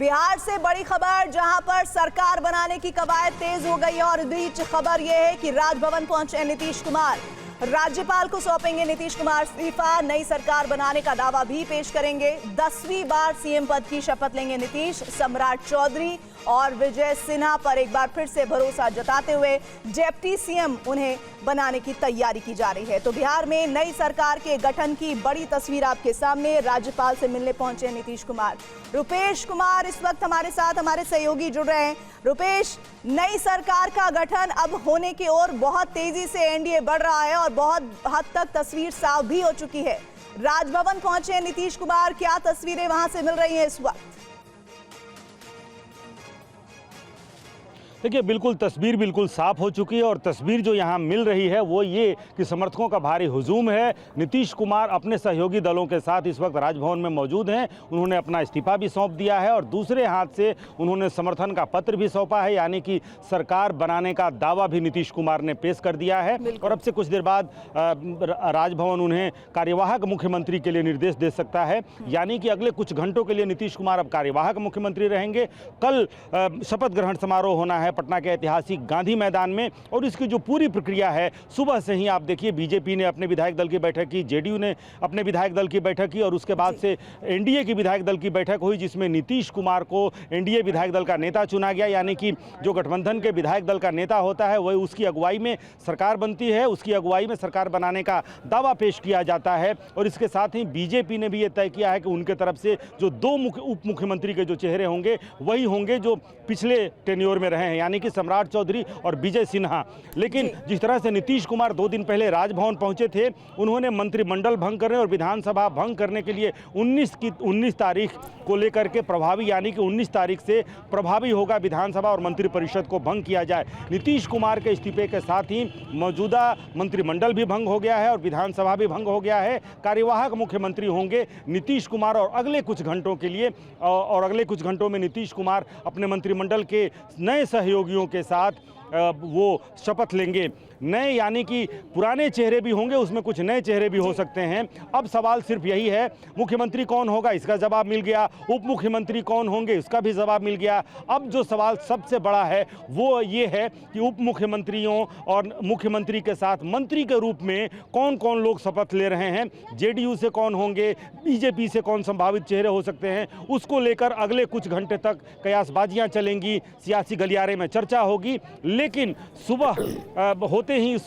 बिहार से बड़ी खबर, जहां पर सरकार बनाने की कवायद तेज हो गई और बीच खबर यह है कि राजभवन पहुंचे नीतीश कुमार। राज्यपाल को सौंपेंगे नीतीश कुमार इस्तीफा, नई सरकार बनाने का दावा भी पेश करेंगे। 10वीं बार सीएम पद की शपथ लेंगे नीतीश। सम्राट चौधरी और विजय सिन्हा पर एक बार फिर से भरोसा जताते हुए डिप्टी सीएम उन्हें बनाने की तैयारी की जा रही है। तो बिहार में नई सरकार के गठन की बड़ी तस्वीर आपके सामने। राज्यपाल से मिलने पहुंचे नीतीश कुमार। रुपेश कुमार इस वक्त हमारे साथ, हमारे सहयोगी जुड़ रहे हैं। रुपेश, नई सरकार का गठन अब होने की ओर बहुत तेजी से एनडीए बढ़ रहा है और बहुत हद तक तस्वीर साफ भी हो चुकी है। राजभवन पहुंचे नीतीश कुमार, क्या तस्वीरें वहां से मिल रही हैं इस वक्त? देखिए, बिल्कुल तस्वीर बिल्कुल साफ हो चुकी है और तस्वीर जो यहाँ मिल रही है वो ये कि समर्थकों का भारी हुजूम है। नीतीश कुमार अपने सहयोगी दलों के साथ इस वक्त राजभवन में मौजूद हैं। उन्होंने अपना इस्तीफा भी सौंप दिया है और दूसरे हाथ से उन्होंने समर्थन का पत्र भी सौंपा है, यानी कि सरकार बनाने का दावा भी नीतीश कुमार ने पेश कर दिया है। और अब से कुछ देर बाद राजभवन उन्हें कार्यवाहक मुख्यमंत्री के लिए निर्देश दे सकता है, यानी कि अगले कुछ घंटों के लिए नीतीश कुमार अब कार्यवाहक मुख्यमंत्री रहेंगे। कल शपथ ग्रहण समारोह होना है पटना के ऐतिहासिक गांधी मैदान में और इसकी जो पूरी प्रक्रिया है, सुबह से ही आप देखिए बीजेपी ने अपने विधायक दल की बैठक की, जेडीयू ने अपने विधायक दल की बैठक की और उसके बाद से एनडीए की विधायक दल की बैठक हुई, जिसमें नीतीश कुमार को एनडीए विधायक दल का नेता चुना गया। यानी कि जो गठबंधन के विधायक दल का नेता होता है वही उसकी अगुवाई में सरकार बनती है, उसकी अगुवाई में सरकार बनाने का दावा पेश किया जाता है। और इसके साथ ही बीजेपी ने भी ये तय किया है कि उनके तरफ से जो दो उप मुख्यमंत्री के जो चेहरे होंगे वही होंगे जो पिछले टेन्योर में रहे हैं, यानी कि सम्राट चौधरी और विजय सिन्हा। लेकिन जिस तरह से नीतीश कुमार 2 दिन पहले राजभवन पहुंचे थे, उन्होंने मंत्रिमंडल भंग करने और विधानसभा भंग करने के लिए 19 तारीख को लेकर के प्रभावी, यानी कि 19 तारीख से प्रभावी होगा विधानसभा और मंत्रिपरिषद को भंग किया जाए। नीतीश कुमार के इस्तीफे के साथ ही मौजूदा मंत्रिमंडल भी भंग हो गया है और विधानसभा भी भंग हो गया है। कार्यवाहक मुख्यमंत्री होंगे नीतीश कुमार और अगले कुछ घंटों के लिए, और अगले कुछ घंटों में नीतीश कुमार अपने मंत्रिमंडल के नए सहयोगियों के साथ वो शपथ लेंगे। नए यानी कि पुराने चेहरे भी होंगे, उसमें कुछ नए चेहरे भी हो सकते हैं। अब सवाल सिर्फ यही है, मुख्यमंत्री कौन होगा इसका जवाब मिल गया, उप मुख्यमंत्री कौन होंगे इसका भी जवाब मिल गया। अब जो सवाल सबसे बड़ा है वो ये है कि उप मुख्यमंत्रियों और मुख्यमंत्री के साथ मंत्री के रूप में कौन कौन लोग शपथ ले रहे हैं, जेडीयू से कौन होंगे, बीजेपी से कौन संभावित चेहरे हो सकते हैं, उसको लेकर अगले कुछ घंटे तक कयासबाजियां चलेंगी, सियासी गलियारे में चर्चा होगी। लेकिन सुबह होते ही इस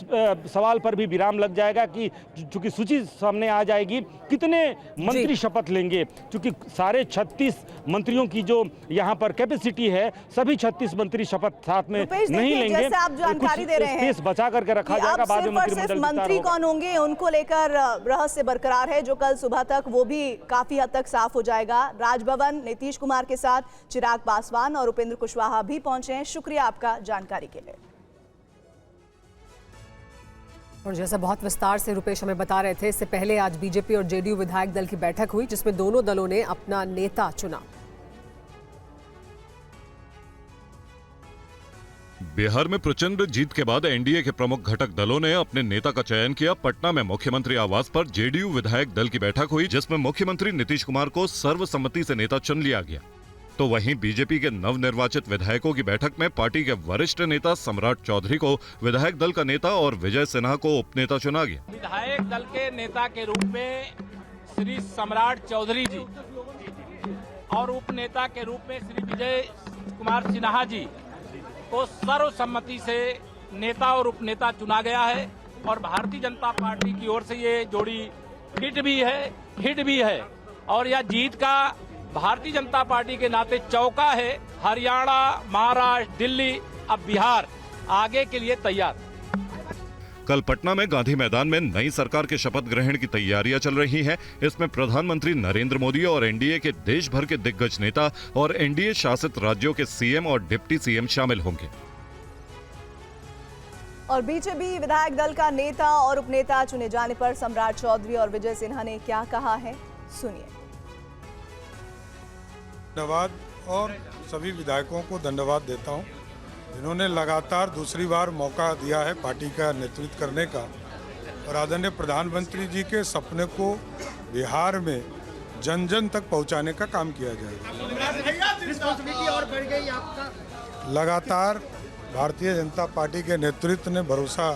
सवाल पर भी विराम लग जाएगा कि चूंकि सूची सामने आ जाएगी कितने मंत्री शपथ लेंगे, क्योंकि सारे 36 मंत्रियों की जो यहाँ पर कैपेसिटी है, सभी 36 मंत्री शपथ साथ में नहीं लेंगे। जैसे आप जानकारी दे रहे हैं, स्पेस बचा करके रखा जाएगा, बाद में मंत्रिमंडल मंत्री कौन होंगे उनको लेकर रहस्य बरकरार है, जो कल सुबह तक वो भी काफी हद तक साफ हो जाएगा। राजभवन नीतीश कुमार के साथ चिराग पासवान और उपेंद्र कुशवाहा भी पहुंचे हैं। शुक्रिया आपका जानकारी के लिए। और जैसा बहुत विस्तार से रुपेश हमें बता रहे थे, इससे पहले आज बीजेपी और जेडीयू विधायक दल की बैठक हुई, जिसमें दोनों दलों ने अपना नेता चुना। बिहार में प्रचंड जीत के बाद एनडीए के प्रमुख घटक दलों ने अपने नेता का चयन किया। पटना में मुख्यमंत्री आवास पर जेडीयू विधायक दल की बैठक हुई, जिसमें मुख्यमंत्री नीतीश कुमार को सर्वसम्मति से नेता चुन लिया गया। तो वहीं बीजेपी के नवनिर्वाचित विधायकों की बैठक में पार्टी के वरिष्ठ नेता सम्राट चौधरी को विधायक दल का नेता और विजय सिन्हा को उपनेता चुना गया। विधायक दल के नेता के रूप में श्री सम्राट चौधरी जी और उपनेता के रूप में श्री विजय कुमार सिन्हा जी को सर्वसम्मति से नेता और उपनेता चुना गया है। और भारतीय जनता पार्टी की ओर से ये जोड़ी हिट भी है और यह जीत का भारतीय जनता पार्टी के नाते चौका है। हरियाणा, महाराष्ट्र, दिल्ली, अब बिहार आगे के लिए तैयार। कल पटना में गांधी मैदान में नई सरकार के शपथ ग्रहण की तैयारियां चल रही हैं। इसमें प्रधानमंत्री नरेंद्र मोदी और एनडीए के देश भर के दिग्गज नेता और एनडीए शासित राज्यों के सीएम और डिप्टी सीएम शामिल होंगे। और बीजेपी विधायक दल का नेता और उपनेता चुने जाने पर सम्राट चौधरी और विजय सिन्हा ने क्या कहा है, सुनिए। धन्यवाद और सभी विधायकों को धन्यवाद देता हूं, जिन्होंने लगातार दूसरी बार मौका दिया है पार्टी का नेतृत्व करने का। और आदरणीय प्रधानमंत्री जी के सपने को बिहार में जन जन तक पहुंचाने का काम किया जाएगा। लगातार भारतीय जनता पार्टी के नेतृत्व ने भरोसा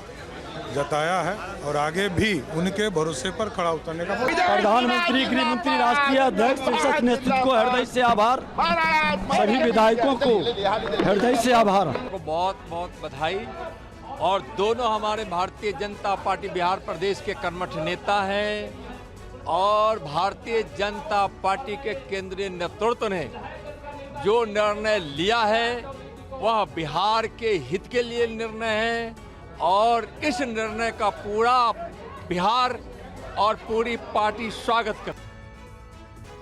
जताया है और आगे भी उनके भरोसे पर खड़ा उतरने का प्रधानमंत्री, गृह मंत्री, राष्ट्रीय अध्यक्ष, संसद नेतृत्व को हृदय से आभार, सभी विधायकों को हृदय से आभार। बहुत बहुत बधाई। और दोनों हमारे भारतीय जनता पार्टी बिहार प्रदेश के कर्मठ नेता हैं और भारतीय जनता पार्टी के केंद्रीय नेतृत्व ने जो निर्णय लिया है वह बिहार के हित के लिए निर्णय है और इस निर्णय का पूरा बिहार और पूरी पार्टी स्वागत करती है।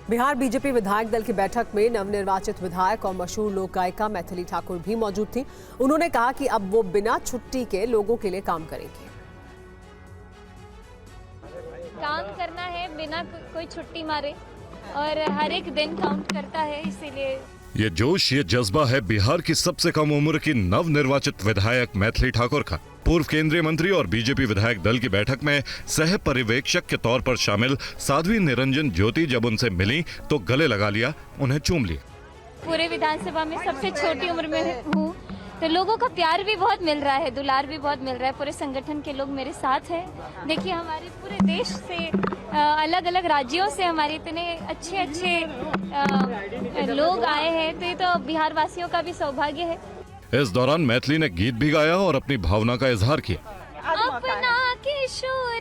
बिहार बीजेपी विधायक दल की बैठक में नवनिर्वाचित विधायक और मशहूर लोक गायिका मैथिली ठाकुर भी मौजूद थी। उन्होंने कहा कि अब वो बिना छुट्टी के लोगों के लिए काम करेंगे। काम करना है बिना कोई छुट्टी मारे और हर एक दिन काउंट करता है, इसीलिए ये जोश, ये जज्बा है बिहार की सबसे कम उम्र की नवनिर्वाचित विधायक मैथिली ठाकुर का। पूर्व केंद्रीय मंत्री और बीजेपी विधायक दल की बैठक में सह पर्यवेक्षक के तौर पर शामिल साध्वी निरंजन ज्योति जब उनसे मिली तो गले लगा लिया, उन्हें चूम लिया। पूरे विधानसभा में सबसे छोटी उम्र में हूँ तो लोगों का प्यार भी बहुत मिल रहा है, दुलार भी बहुत मिल रहा है। पूरे संगठन के लोग मेरे साथ हैं। देखिए हमारे पूरे देश से अलग अलग राज्यों से हमारे इतने अच्छे अच्छे लोग आए हैं, तो ये तो बिहार वासियों का भी सौभाग्य है। इस दौरान मैथिली ने गीत भी गाया और अपनी भावना का इजहार किया। अपना किशोर